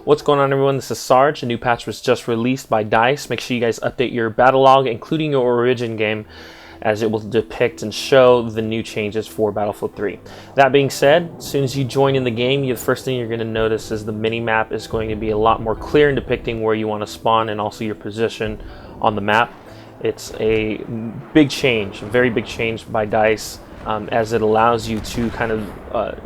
What's going on, everyone? This is Sarge. A new patch was just released by DICE. Make sure you guys update your battle log, including your origin game, as it will depict and show the new changes for Battlefield 3. That being said, as soon as you join in the game, the first thing you're going to notice is the mini-map is going to be a lot more clear in depicting where you want to spawn and also your position on the map. It's a big change, a very big change by DICE, as it allows you to kind of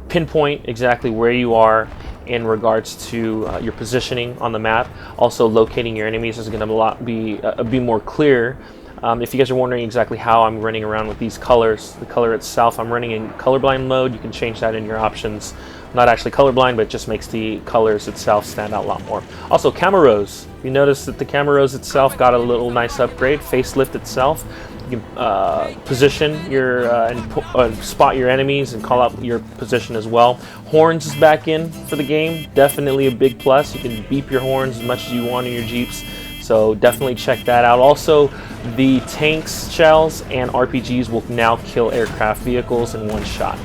pinpoint exactly where you are in regards to your positioning on the map. Also, locating your enemies is going to be more clear. If you guys are wondering exactly how I'm running around with these colors, the color itself, I'm running in colorblind mode. You can change that in your options. I'm not actually colorblind, but it just makes the colors itself stand out a lot more. Also, camera rows. You notice that the camera rows itself got a little nice upgrade. Facelift itself. You can position your and spot your enemies and call out your position as well. Horns is back in for the game. Definitely a big plus. You can beep your horns as much as you want in your Jeeps. So definitely check that out. Also, the tanks, shells, and RPGs will now kill aircraft vehicles in one shot.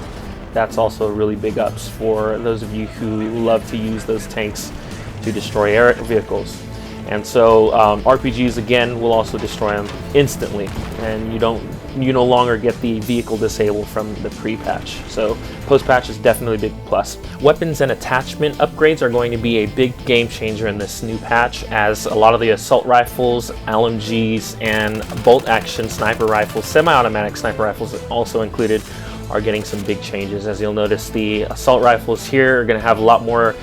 That's also really big ups for those of you who love to use those tanks to destroy air vehicles. And so RPGs again will also destroy them instantly, and you no longer get the vehicle disable from the pre-patch. So post-patch is definitely a big plus. Weapons and attachment upgrades are going to be a big game changer in this new patch, as a lot of the assault rifles, LMGs, and bolt action sniper rifles, semi-automatic sniper rifles also included, are getting some big changes. As you'll notice, the assault rifles here are going to have a lot more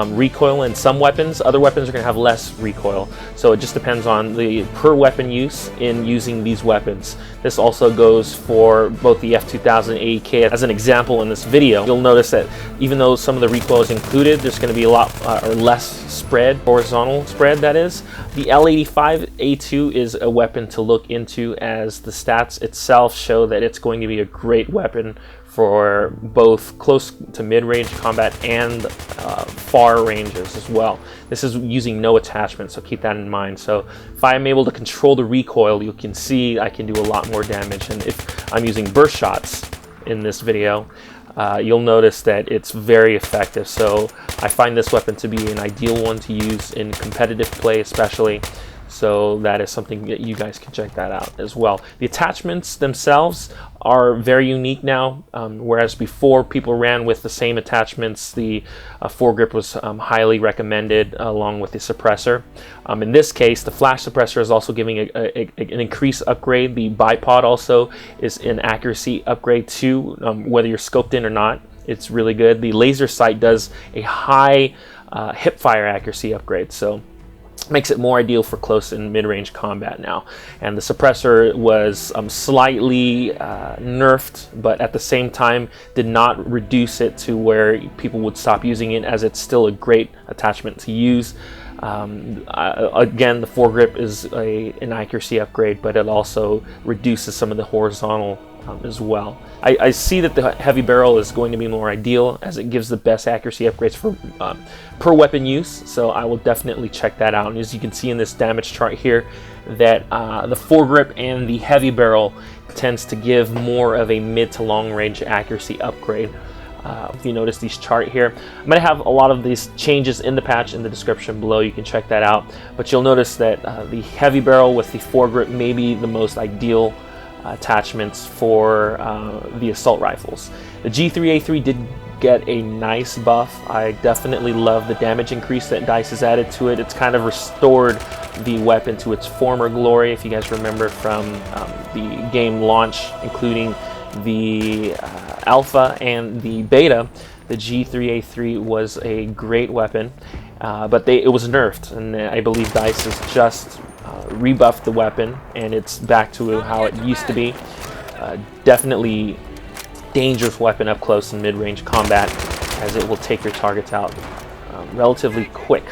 recoil in some weapons. Other weapons are going to have less recoil. So it just depends on the per weapon use in using these weapons. This also goes for both the F2000 AEK. As an example in this video, you'll notice that even though some of the recoil is included, there's going to be a lot or less spread, horizontal spread that is. The L85A2 is a weapon to look into, as the stats itself show that it's going to be a great weapon for both close to mid-range combat and far ranges as well. This is using no attachment, so keep that in mind. So if I'm able to control the recoil, you can see I can do a lot more damage. And if I'm using burst shots in this video, you'll notice that it's very effective. So I find this weapon to be an ideal one to use in competitive play especially. So that is something that you guys can check that out as well. The attachments themselves are very unique now, whereas before people ran with the same attachments. The foregrip was highly recommended along with the suppressor. In this case, the flash suppressor is also giving an increased upgrade. The bipod also is an accuracy upgrade too, whether you're scoped in or not. It's really good. The laser sight does a high hip fire accuracy upgrade, so makes it more ideal for close and mid-range combat now. And the suppressor was slightly nerfed, but at the same time did not reduce it to where people would stop using it, as it's still a great attachment to use. Again, the foregrip is an accuracy upgrade, but it also reduces some of the horizontal as well. I see that the heavy barrel is going to be more ideal, as it gives the best accuracy upgrades for per weapon use, so I will definitely check that out. And as you can see in this damage chart here, that the foregrip and the heavy barrel tends to give more of a mid to long range accuracy upgrade. If you notice these chart here, I'm going to have a lot of these changes in the patch in the description below. You can check that out, but you'll notice that the heavy barrel with the foregrip may be the most ideal attachments for the assault rifles. The G3A3 did get a nice buff. I definitely love the damage increase that DICE has added to it. It's kind of restored the weapon to its former glory. If you guys remember from the game launch, including the alpha and the beta, the G3A3 was a great weapon, but it was nerfed, and I believe DICE has just rebuffed the weapon, and it's back to how it used to be. Definitely dangerous weapon up close and mid-range combat, as it will take your targets out relatively quick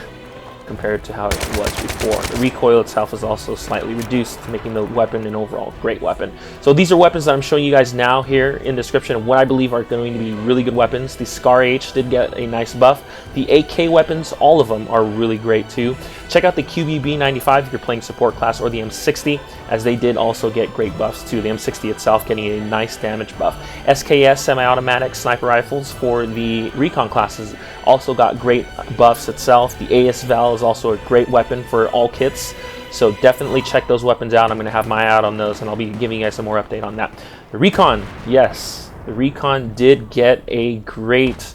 compared to how it was before. The recoil itself is also slightly reduced, making the weapon an overall great weapon. So these are weapons that I'm showing you guys now here in the description of what I believe are going to be really good weapons. The Scar H did get a nice buff. The AK weapons, all of them are really great too. Check out the QBB95 if you're playing support class, or the M60, as they did also get great buffs too. The M60 itself getting a nice damage buff. SKS semi-automatic sniper rifles for the recon classes also got great buffs itself. The AS Val is also a great weapon for all kits, so definitely check those weapons out. I'm going to have my eye out on those, and I'll be giving you guys some more update on that. The recon, yes, the recon did get a great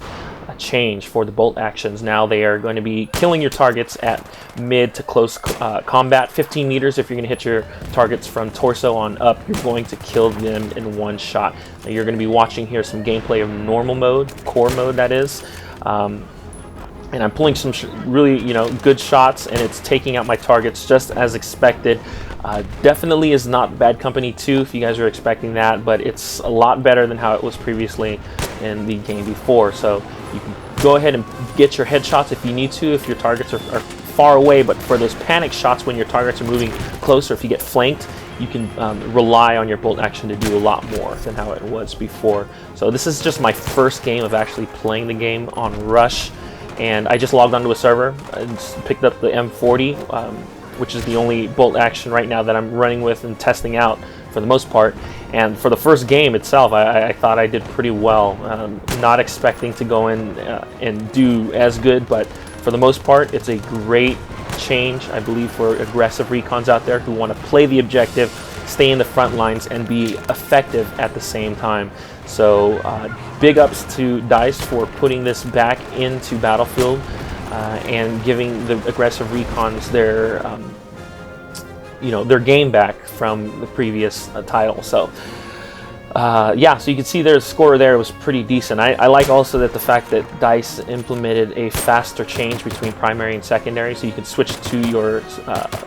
change for the bolt actions. Now they are going to be killing your targets at mid to close combat. 15 meters, if you're going to hit your targets from torso on up, you're going to kill them in one shot. Now you're going to be watching here some gameplay of normal mode, core mode that is. And I'm pulling some really, good shots, and it's taking out my targets just as expected. Definitely is not bad company 2 if you guys are expecting that, but it's a lot better than how it was previously in the game before. So you can go ahead and get your headshots if you need to, if your targets are far away, but for those panic shots when your targets are moving closer, if you get flanked, you can rely on your bolt action to do a lot more than how it was before. So this is just my first game of actually playing the game on Rush, and I just logged onto a server and picked up the M40, which is the only bolt action right now that I'm running with and testing out for the most part. And for the first game itself, I thought I did pretty well. Not expecting to go in and do as good, but for the most part, it's a great change, I believe, for aggressive recons out there who want to play the objective, stay in the front lines, and be effective at the same time. So big ups to DICE for putting this back into Battlefield and giving the aggressive recons their their game back from the previous title. So yeah, so you can see their score there was pretty decent. I like also that the fact that DICE implemented a faster change between primary and secondary, so you can switch to your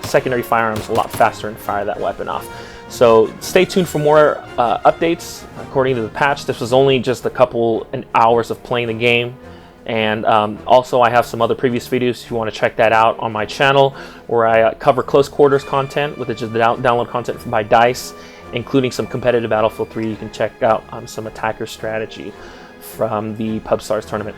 secondary firearms a lot faster and fire that weapon off. So stay tuned for more updates according to the patch. This was only just a couple hours of playing the game. And also I have some other previous videos if you want to check that out on my channel, where I cover close quarters content, which is the download content by DICE, including some competitive Battlefield 3. You can check out some attacker strategy from the PubStars tournament.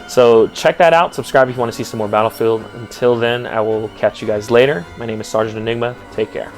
So check that out. Subscribe if you want to see some more Battlefield. Until then, I will catch you guys later. My name is Sgt.Enigma. Take care.